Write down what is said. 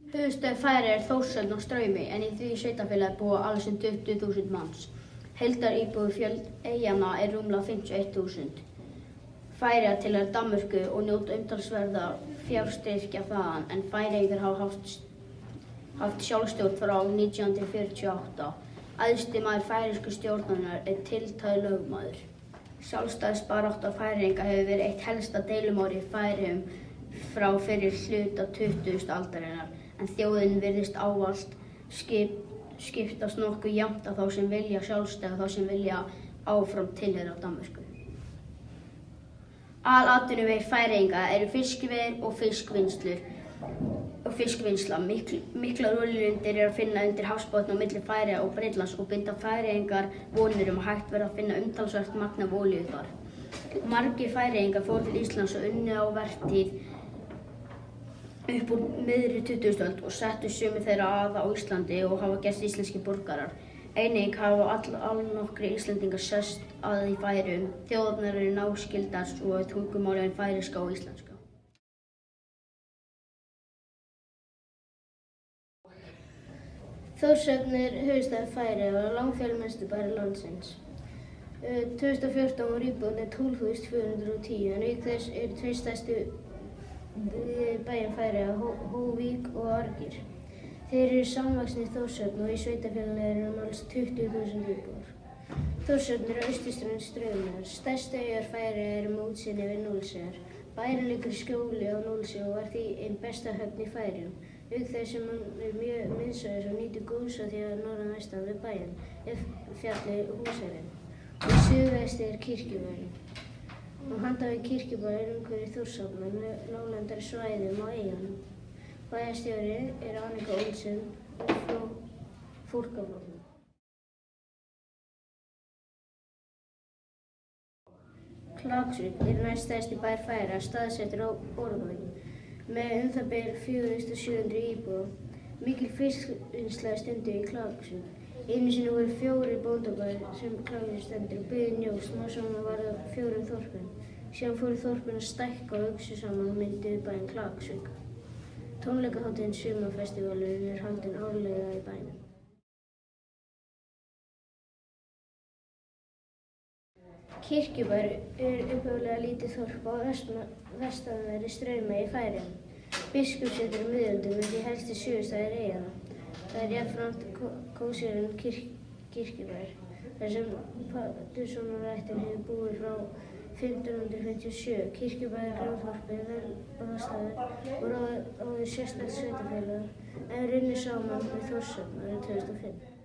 Höfuðstöð Færeyja er Þórshöfn á Straumi en í því sveitarfélagi búa alls 20.000 manns. Heildaríbúafjöldi eyjanna er rúmlega 51.000. Færeyjar tilheyra Danmörku og njóta umtalsverðra fjárstyrkja þaðan en Færeyingar hafa haft sjálfstjórn frá 1948. Æðsti maður færeysku stjórnarinnar er tiltalinn lögmaður. Sjálfstæðisbarátta Færeyinga hefur verið eitt helsta deilumál í Færeyjum frá fyrri hluta 20. aldarinnar en þjóðin virðist ávallt skiptast nokkuð jafnt á þá sem vilja sjálfstæði og þá sem vilja áfram tilheyra Danmörku. Aðalatvinnuvegir Færeyinga eru fiskveiðar og fiskvinnsla. Miklar olíulindir eru að finna undir hafsbotni á milli Færeyja og Bretlands og binda Færeyingar vonir að hægt verði að finna umtalsvert magn af olíu þar. Margir Færeyingar fóru til Íslands og unnu á vertíð upp úr miðri 20. öld og settu sumir þeirra að á Íslandi og hafa gerst íslenskir borgarar. Einnig hafa allnokkrir Íslendingar sest að í Færeyjum. Þjóðirnar eru náskyldar svo tungumálin færeyska og íslenska. Þórshöfn er höfuðstaður Færeyja og langfjölmennasti bær landsins. 2014 var íbúarnir 12.410 en auk þess eru tveir stærstu bæjar Færeyja, Húsavík og Argir. Þeir eru samvaxnir Þórshöfn og í sveitarfélaginu eru alls 20.000 íbúar. Þórshöfn er á austurströnd Straumar. Stærstu eyjar Færeyja eru með útsýni yfir Núlseyjar. Bærinn liggur í skjóli á Núlsey og er því ein besta höfn í Færeyjum. Auk þess sem hann er mjög miðsvæðis og nýtur góðs af því að norðan-vestan við bæinn er fjallið Húsavík og í suðvestri er Kirkjubærinn. Og handan við Kirkjubæ er umhverfis Þórshafnar með láglendari svæðum á eyjunum. Bæjarstjóri er Annika Olsen frá Fálkaflokknum. Klaksvík er næststærsti bær Færeyja, staðsettur á Bárðarbungu með það bil 4.700 íbúa. Mikil fiskvinnsla er stunduð í Klaksvík. Einu sinni voru 4 bóndabæir sem Klaksvík stendur og byggðin jókst smám saman varð að 4 þorpum. Síðan fóru þorpin að stækka og uxu saman og mynduðu bæinn Klaksvík. Tónleikahátíðin Sumarfestivallurinn er haldin árlega í bænum. Kirkjubær er upphaflega lítið þorp á vestanverðri Straumey í Færeyjum. Biskupssetur á miðöldum er því helsti sögustaður eyjanna. Það er jafnframt kósíurinn Kirkjubær, þar sem Patrekssonarættin hefur búið frá 1557. Kirkjubær er grannþorpið Velbastaður og ráðið sérstakt sveitarfélag en runnu saman við Þórshöfn árið 2005.